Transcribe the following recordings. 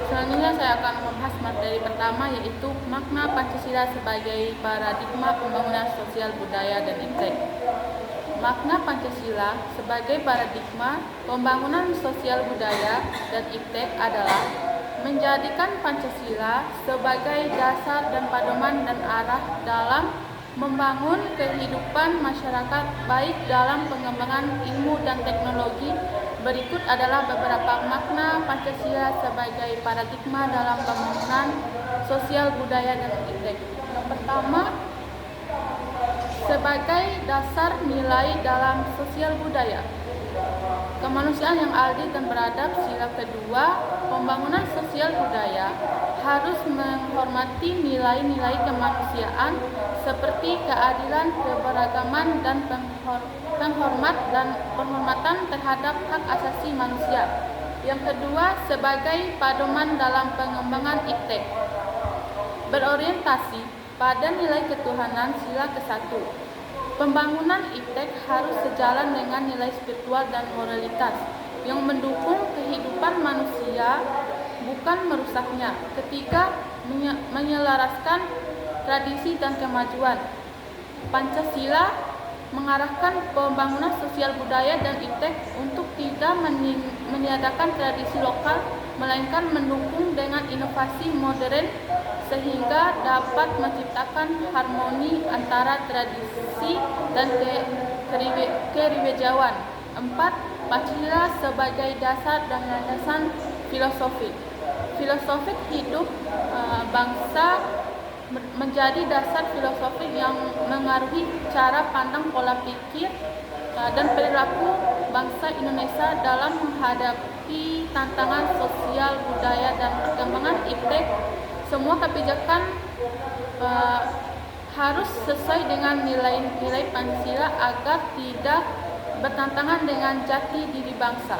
Selanjutnya saya akan membahas materi pertama, yaitu makna Pancasila sebagai paradigma pembangunan sosial budaya dan iptek. Makna Pancasila sebagai paradigma pembangunan sosial budaya dan iptek adalah menjadikan Pancasila sebagai dasar dan pedoman dan arah dalam membangun kehidupan masyarakat baik dalam pengembangan ilmu dan teknologi. Berikut adalah beberapa makna Pancasila sebagai paradigma dalam pembangunan sosial budaya dan iptek. Yang pertama, sebagai dasar nilai dalam sosial budaya, kemanusiaan yang adil dan beradab. Sila kedua, pembangunan sosial budaya harus menghormati nilai-nilai kemanusiaan seperti keadilan, keberagaman, dan penghormatan terhadap hak asasi manusia. Yang kedua, sebagai pedoman dalam pengembangan iptek, berorientasi pada nilai ketuhanan. Sila ke-1, pembangunan iptek harus sejalan dengan nilai spiritual dan moralitas yang mendukung kehidupan manusia, bukan merusaknya. Ketiga, menyelaraskan tradisi dan kemajuan. Pancasila mengarahkan pembangunan sosial budaya dan iptek untuk tidak meniadakan tradisi lokal, melainkan mendukung dengan inovasi modern sehingga dapat menciptakan harmoni antara tradisi dan keriwejauan. 4. Pancasila sebagai dasar dan landasan filosofik. Filosofik hidup bangsa menjadi dasar filosofik yang mengaruhi cara pandang, pola pikir, dan perilaku bangsa Indonesia dalam menghadapi tantangan sosial budaya dan perkembangan iptek. Semua kebijakan harus sesuai dengan nilai-nilai Pancasila agar tidak bertentangan dengan jati diri bangsa.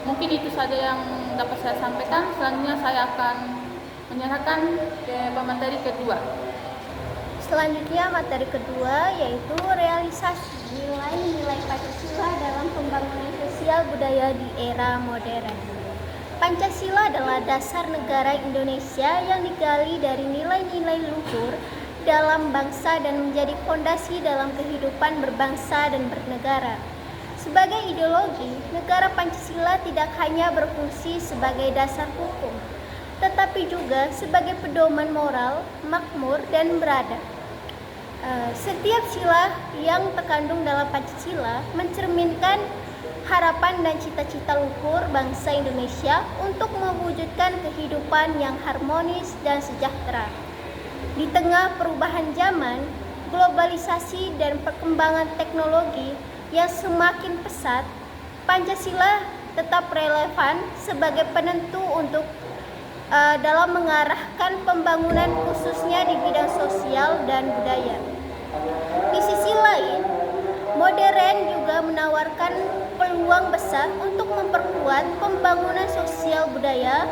Mungkin itu saja yang dapat saya sampaikan. Selanjutnya saya akan menyerahkan ke pemateri kedua. Selanjutnya materi kedua, yaitu realisasi nilai-nilai Pancasila dalam pembangunan sosial budaya di era modern. Pancasila adalah dasar negara Indonesia yang digali dari nilai-nilai luhur dalam bangsa dan menjadi fondasi dalam kehidupan berbangsa dan bernegara. Sebagai ideologi, negara Pancasila tidak hanya berfungsi sebagai dasar hukum, tetapi juga sebagai pedoman moral, makmur, dan beradab. Setiap sila yang terkandung dalam Pancasila mencerminkan harapan dan cita-cita luhur bangsa Indonesia untuk mewujudkan kehidupan yang harmonis dan sejahtera. Di tengah perubahan zaman, globalisasi, dan perkembangan teknologi yang semakin pesat, Pancasila tetap relevan sebagai penentu untuk dalam mengarahkan pembangunan khususnya di bidang sosial dan budaya. Di sisi lain, modern juga menawarkan peluang besar untuk memperkuat pembangunan sosial budaya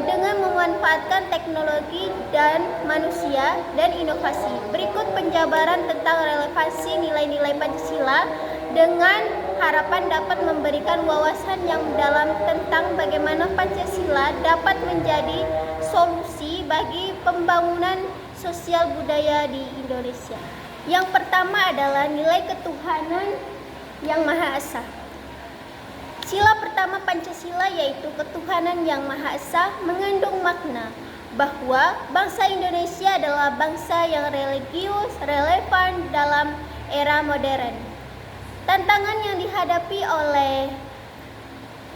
dengan memanfaatkan teknologi dan manusia dan inovasi. Berikut penjabaran tentang relevansi nilai-nilai Pancasila dengan harapan dapat memberikan wawasan yang mendalam tentang bagaimana Pancasila dapat menjadi solusi bagi pembangunan sosial budaya di Indonesia. Yang pertama adalah nilai ketuhanan yang Maha Esa. Sila pertama Pancasila yaitu ketuhanan yang Maha Esa mengandung makna bahwa bangsa Indonesia adalah bangsa yang religius, relevan dalam era modern. Tantangan yang dihadapi oleh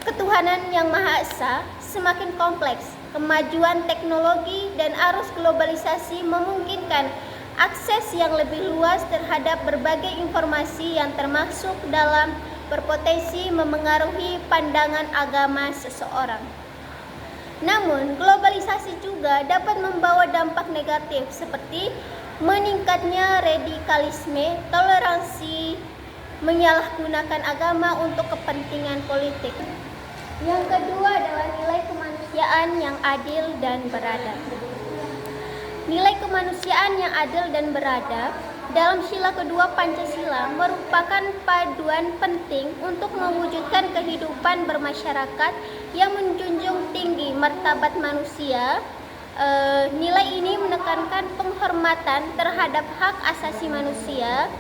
ketuhanan yang Maha Esa semakin kompleks. Kemajuan teknologi dan arus globalisasi memungkinkan akses yang lebih luas terhadap berbagai informasi yang termasuk dalam berpotensi memengaruhi pandangan agama seseorang. Namun, globalisasi juga dapat membawa dampak negatif seperti meningkatnya radikalisme, toleransi, menyalahgunakan agama untuk kepentingan politik. Yang kedua adalah nilai kemanusiaan yang adil dan beradab. Nilai kemanusiaan yang adil dan beradab dalam sila kedua Pancasila merupakan paduan penting untuk mewujudkan kehidupan bermasyarakat yang menjunjung tinggi martabat manusia. Nilai ini menekankan penghormatan terhadap hak asasi manusia,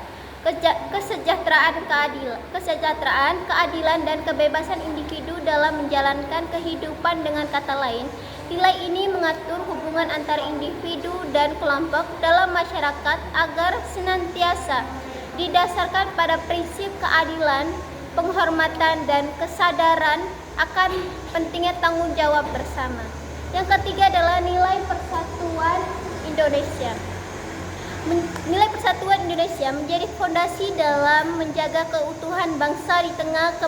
kesejahteraan, keadilan, dan kebebasan individu dalam menjalankan kehidupan. Dengan kata lain, nilai ini mengatur hubungan antara individu dan kelompok dalam masyarakat agar senantiasa didasarkan pada prinsip keadilan, penghormatan, dan kesadaran akan pentingnya tanggung jawab bersama. Yang ketiga adalah nilai persatuan Indonesia. Nilai persatuan Indonesia menjadi fondasi dalam menjaga keutuhan bangsa di tengah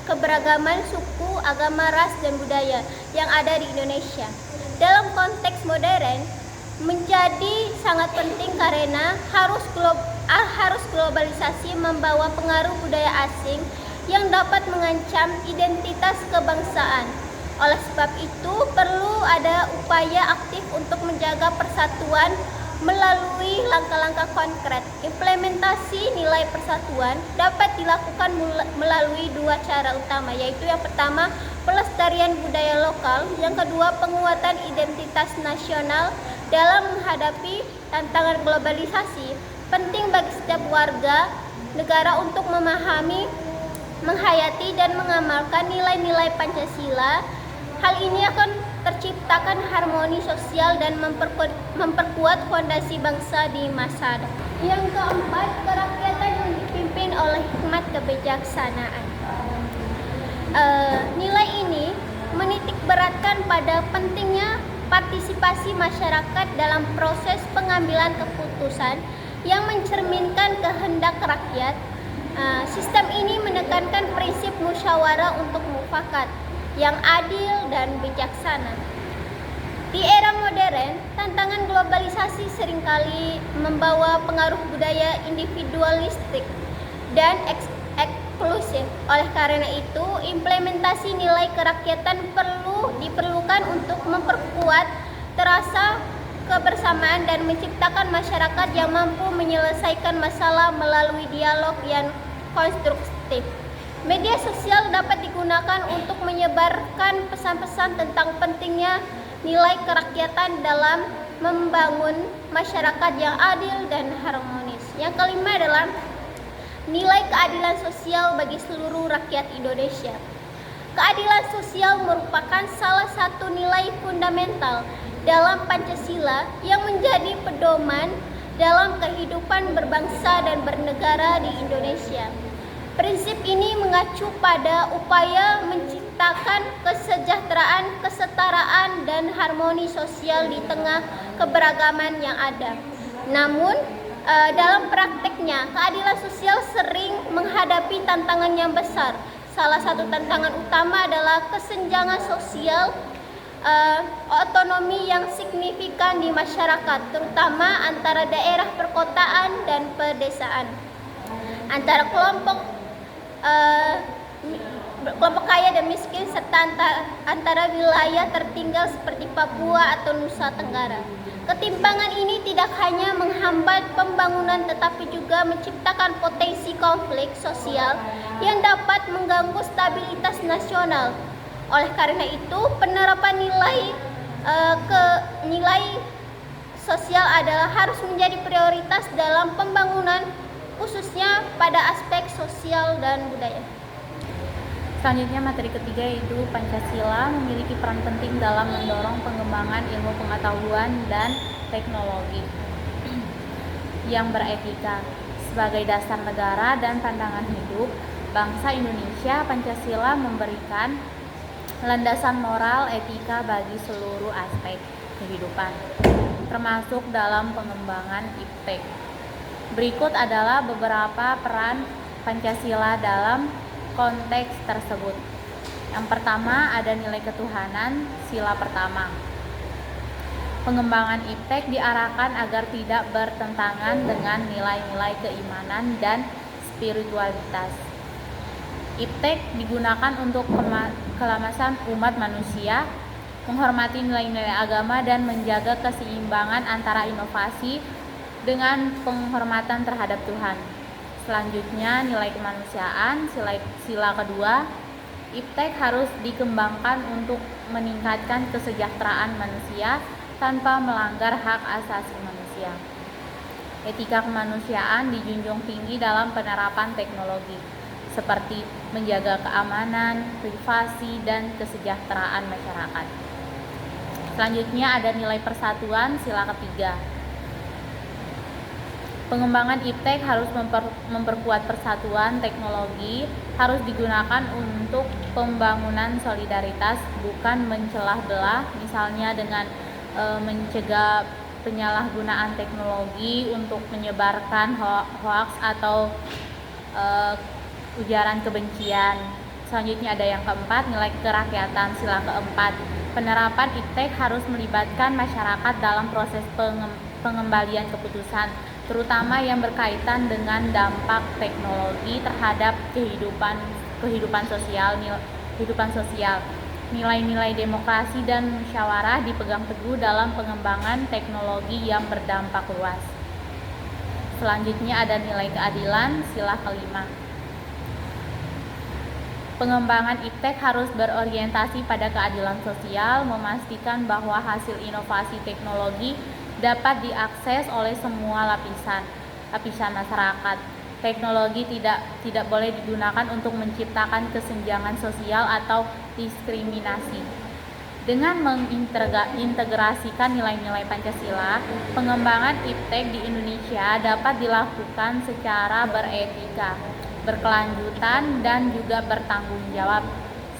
keberagaman suku, agama, ras, dan budaya yang ada di Indonesia. Dalam konteks modern menjadi sangat penting karena harus globalisasi membawa pengaruh budaya asing yang dapat mengancam identitas kebangsaan. Oleh sebab itu, perlu ada upaya aktif untuk menjaga persatuan melalui langkah-langkah konkret. Implementasi nilai persatuan dapat dilakukan melalui dua cara utama, yaitu yang pertama, pelestarian budaya lokal, yang kedua, penguatan identitas nasional. Dalam menghadapi tantangan globalisasi, penting bagi setiap warga negara untuk memahami, menghayati, dan mengamalkan nilai-nilai Pancasila. Hal ini akan terciptakan harmoni sosial dan memperkuat fondasi bangsa di masa depan. Yang keempat, kerakyatan yang dipimpin oleh hikmat kebijaksanaan. Nilai ini menitik beratkan pada pentingnya partisipasi masyarakat dalam proses pengambilan keputusan yang mencerminkan kehendak rakyat. Sistem ini menekankan prinsip musyawarah untuk mufakat yang adil dan bijaksana. Di era modern, tantangan globalisasi seringkali membawa pengaruh budaya individualistik dan eksklusif. Oleh karena itu, implementasi nilai kerakyatan diperlukan untuk memperkuat terasa kebersamaan dan menciptakan masyarakat yang mampu menyelesaikan masalah melalui dialog yang konstruktif. Media sosial dapat digunakan untuk menyebarkan pesan-pesan tentang pentingnya nilai kerakyatan dalam membangun masyarakat yang adil dan harmonis. Yang kelima adalah nilai keadilan sosial bagi seluruh rakyat Indonesia. Keadilan sosial merupakan salah satu nilai fundamental dalam Pancasila yang menjadi pedoman dalam kehidupan berbangsa dan bernegara di Indonesia. Prinsip ini mengacu pada upaya menciptakan kesejahteraan, kesetaraan, dan harmoni sosial di tengah keberagaman yang ada. Namun, dalam prakteknya, keadilan sosial sering menghadapi tantangan yang besar. Salah satu tantangan utama adalah kesenjangan sosial, otonomi yang signifikan di masyarakat, terutama antara daerah perkotaan dan pedesaan, antara kelompok kaya dan miskin, serta antara wilayah tertinggal seperti Papua atau Nusa Tenggara. Ketimpangan ini tidak hanya menghambat pembangunan tetapi juga menciptakan potensi konflik sosial yang dapat mengganggu stabilitas nasional. Oleh karena itu, penerapan nilai sosial harus menjadi prioritas dalam pembangunan, khususnya pada aspek sosial dan budaya. Selanjutnya materi ketiga yaitu Pancasila memiliki peran penting dalam mendorong pengembangan ilmu pengetahuan dan teknologi yang beretika. Sebagai dasar negara dan pandangan hidup bangsa Indonesia, Pancasila memberikan landasan moral etika bagi seluruh aspek kehidupan, termasuk dalam pengembangan iptek. Berikut adalah beberapa peran Pancasila dalam konteks tersebut. Yang pertama ada nilai ketuhanan, sila pertama. Pengembangan iptek diarahkan agar tidak bertentangan dengan nilai-nilai keimanan dan spiritualitas. Iptek digunakan untuk keselamasan umat manusia, menghormati nilai-nilai agama dan menjaga keseimbangan antara inovasi dengan penghormatan terhadap Tuhan. Selanjutnya nilai kemanusiaan, sila kedua. Iptek harus dikembangkan untuk meningkatkan kesejahteraan manusia tanpa melanggar hak asasi manusia. Etika kemanusiaan dijunjung tinggi dalam penerapan teknologi, seperti menjaga keamanan, privasi, dan kesejahteraan masyarakat. Selanjutnya ada nilai persatuan, sila ketiga. Pengembangan iptek harus memperkuat persatuan teknologi, harus digunakan untuk pembangunan solidaritas, bukan mencelah belah, misalnya dengan mencegah penyalahgunaan teknologi untuk menyebarkan hoax atau ujaran kebencian. Selanjutnya ada yang keempat, nilai kerakyatan, sila keempat. Penerapan iptek harus melibatkan masyarakat dalam proses pengembalian keputusan, terutama yang berkaitan dengan dampak teknologi terhadap kehidupan sosial. Nilai-nilai demokrasi dan musyawarah dipegang teguh dalam pengembangan teknologi yang berdampak luas. Selanjutnya ada nilai keadilan, sila kelima. Pengembangan iptek harus berorientasi pada keadilan sosial, memastikan bahwa hasil inovasi teknologi dapat diakses oleh semua lapisan masyarakat. Teknologi tidak boleh digunakan untuk menciptakan kesenjangan sosial atau diskriminasi. Dengan mengintegrasikan nilai-nilai Pancasila, pengembangan iptek di Indonesia dapat dilakukan secara beretika, berkelanjutan, dan juga bertanggung jawab,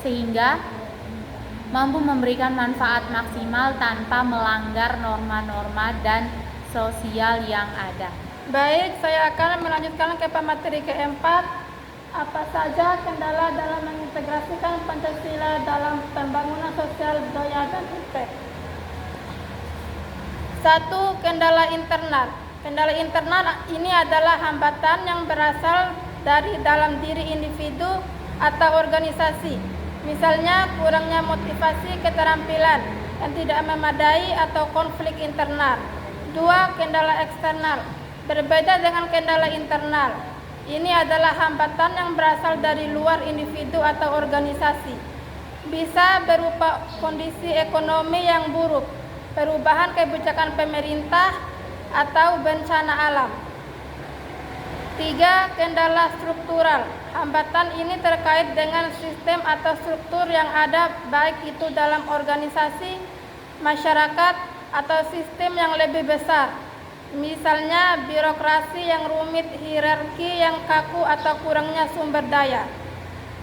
sehingga mampu memberikan manfaat maksimal tanpa melanggar norma-norma dan sosial yang ada. Baik, saya akan melanjutkan ke materi keempat. Apa saja kendala dalam mengintegrasikan Pancasila dalam pembangunan sosial budaya dan iptek? 1. Kendala internal. Kendala internal ini adalah hambatan yang berasal dari dalam diri individu atau organisasi. Misalnya kurangnya motivasi, keterampilan yang tidak memadai atau konflik internal. 2. Kendala eksternal. Berbeda dengan kendala internal, ini adalah hambatan yang berasal dari luar individu atau organisasi. Bisa berupa kondisi ekonomi yang buruk, perubahan kebijakan pemerintah, atau bencana alam. 3. Kendala struktural. Hambatan ini terkait dengan sistem atau struktur yang ada, baik itu dalam organisasi, masyarakat, atau sistem yang lebih besar. Misalnya birokrasi yang rumit, hierarki yang kaku, atau kurangnya sumber daya.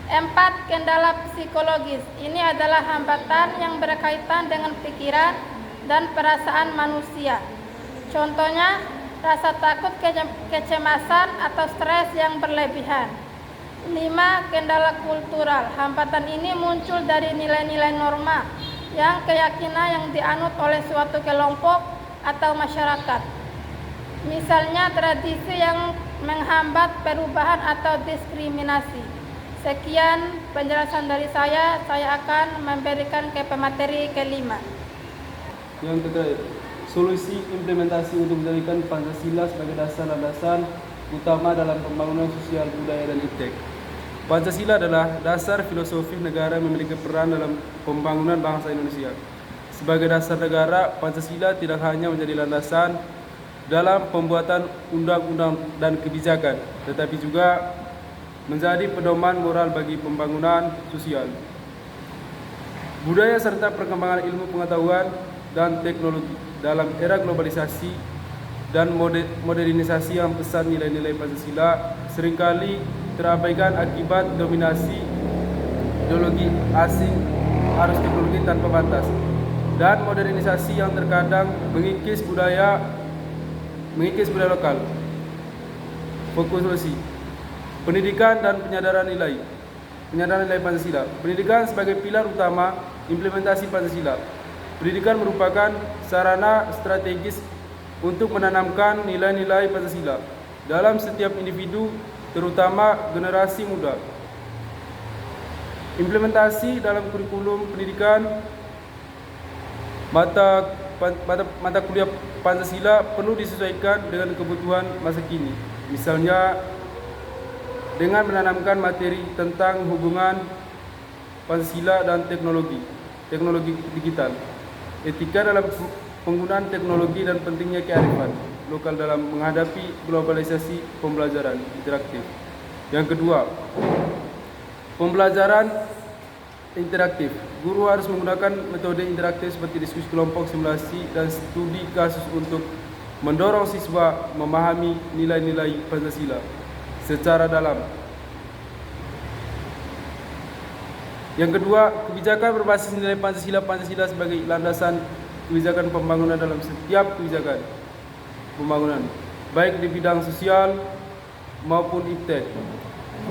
4. Kendala psikologis. Ini adalah hambatan yang berkaitan dengan pikiran dan perasaan manusia. Contohnya, rasa takut, kecemasan, atau stres yang berlebihan. 5. Kendala kultural. Hambatan ini muncul dari nilai-nilai norma yang keyakinan yang dianut oleh suatu kelompok atau masyarakat. Misalnya tradisi yang menghambat perubahan atau diskriminasi. Sekian penjelasan dari saya akan memberikan ke pemateri kelima. Yang ketiga, solusi implementasi untuk menjadikan Pancasila sebagai dasar landasan utama dalam pembangunan sosial budaya dan iptek. Pancasila adalah dasar filosofi negara yang memiliki peran dalam pembangunan bangsa Indonesia. Sebagai dasar negara, Pancasila tidak hanya menjadi landasan dalam pembuatan undang-undang dan kebijakan, tetapi juga menjadi pedoman moral bagi pembangunan sosial. Budaya serta perkembangan ilmu pengetahuan dan teknologi dalam era globalisasi dan modernisasi yang pesat nilai-nilai Pancasila seringkali terabaikan akibat dominasi ideologi asing, arus teknologi tanpa batas, dan modernisasi yang terkadang mengikis budaya lokal. Fokus solusi pendidikan dan penyadaran nilai Pancasila. Pendidikan sebagai pilar utama implementasi Pancasila. Pendidikan merupakan sarana strategis untuk menanamkan nilai-nilai Pancasila dalam setiap individu, terutama generasi muda. Implementasi dalam kurikulum pendidikan mata kuliah Pancasila perlu disesuaikan dengan kebutuhan masa kini. Misalnya dengan menanamkan materi tentang hubungan Pancasila dan teknologi digital, etika dalam penggunaan teknologi dan pentingnya kearifan lokal dalam menghadapi globalisasi pembelajaran interaktif. Yang kedua, pembelajaran interaktif. Guru harus menggunakan metode interaktif seperti diskusi kelompok, simulasi, dan studi kasus untuk mendorong siswa memahami nilai-nilai Pancasila secara dalam. Yang kedua, kebijakan berbasis nilai Pancasila sebagai landasan kebijakan pembangunan dalam setiap kebijakan pembangunan, baik di bidang sosial maupun iptek.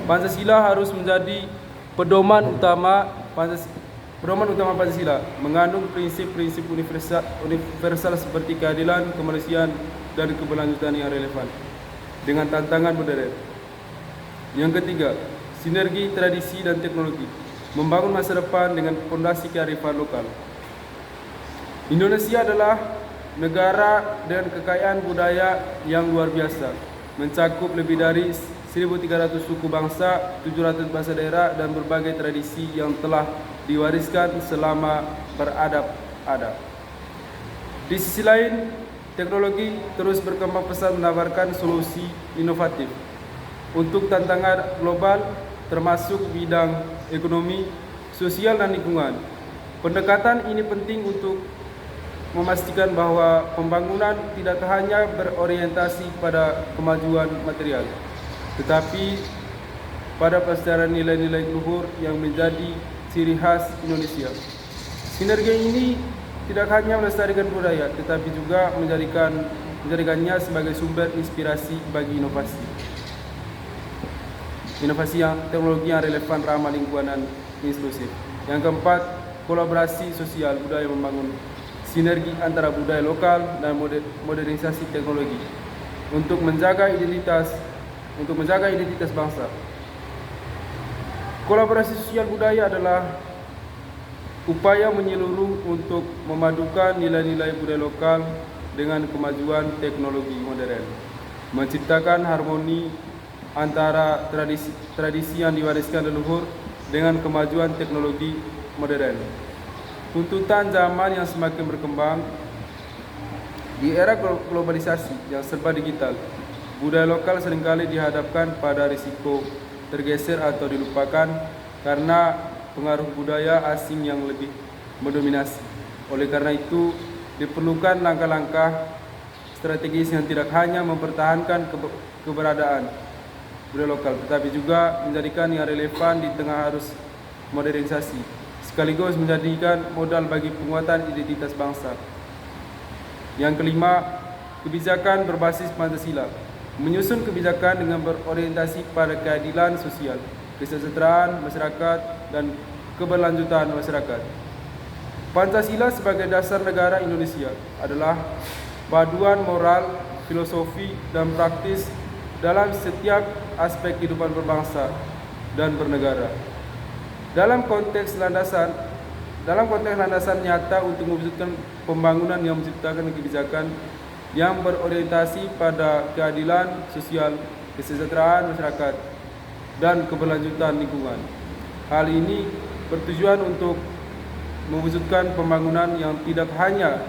Pancasila harus menjadi pedoman utama Pancasila, mengandung prinsip-prinsip universal seperti keadilan, kemanusiaan, dan keberlanjutan yang relevan dengan tantangan modern. Yang ketiga, sinergi tradisi dan teknologi, membangun masa depan dengan fondasi kearifan lokal. Indonesia adalah negara dengan kekayaan budaya yang luar biasa, mencakup lebih dari 1.300 suku bangsa, 700 bahasa daerah, dan berbagai tradisi yang telah diwariskan selama beradab-adab. Di sisi lain, teknologi terus berkembang pesat menawarkan solusi inovatif untuk tantangan global termasuk bidang ekonomi, sosial, dan lingkungan. Pendekatan ini penting untuk memastikan bahwa pembangunan tidak hanya berorientasi pada kemajuan material, tetapi pada pelestarian nilai-nilai luhur yang menjadi ciri khas Indonesia. Sinergi ini tidak hanya melestarikan budaya, tetapi juga menjadikannya sebagai sumber inspirasi bagi inovasi yang teknologi yang relevan, ramah lingkungan, dan inklusif. Yang keempat, kolaborasi sosial budaya membangun sinergi antara budaya lokal dan modernisasi teknologi untuk menjaga identitas bangsa. Kolaborasi sosial budaya adalah upaya menyeluruh untuk memadukan nilai-nilai budaya lokal dengan kemajuan teknologi modern, menciptakan harmoni antara tradisi yang diwariskan leluhur dengan kemajuan teknologi modern. Tuntutan zaman yang semakin berkembang di era globalisasi yang serba digital, budaya lokal seringkali dihadapkan pada risiko tergeser atau dilupakan karena pengaruh budaya asing yang lebih mendominasi. Oleh karena itu, diperlukan langkah-langkah strategis yang tidak hanya mempertahankan keberadaan budaya lokal, tetapi juga menjadikan yang relevan di tengah arus modernisasi, sekaligus menjadikan modal bagi penguatan identitas bangsa. Yang kelima, kebijakan berbasis Pancasila. Menyusun kebijakan dengan berorientasi pada keadilan sosial, kesejahteraan masyarakat, dan keberlanjutan masyarakat. Pancasila sebagai dasar negara Indonesia adalah paduan moral, filosofi, dan praktis dalam setiap aspek kehidupan berbangsa dan bernegara. Dalam konteks landasan nyata untuk mewujudkan pembangunan yang menciptakan kebijakan yang berorientasi pada keadilan sosial, kesejahteraan masyarakat, dan keberlanjutan lingkungan. Hal ini bertujuan untuk mewujudkan pembangunan yang tidak hanya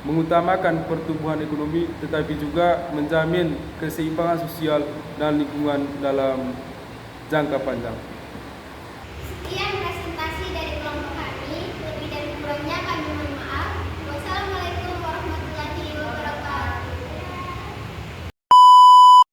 mengutamakan pertumbuhan ekonomi, tetapi juga menjamin keseimbangan sosial dan lingkungan dalam jangka panjang. Sekian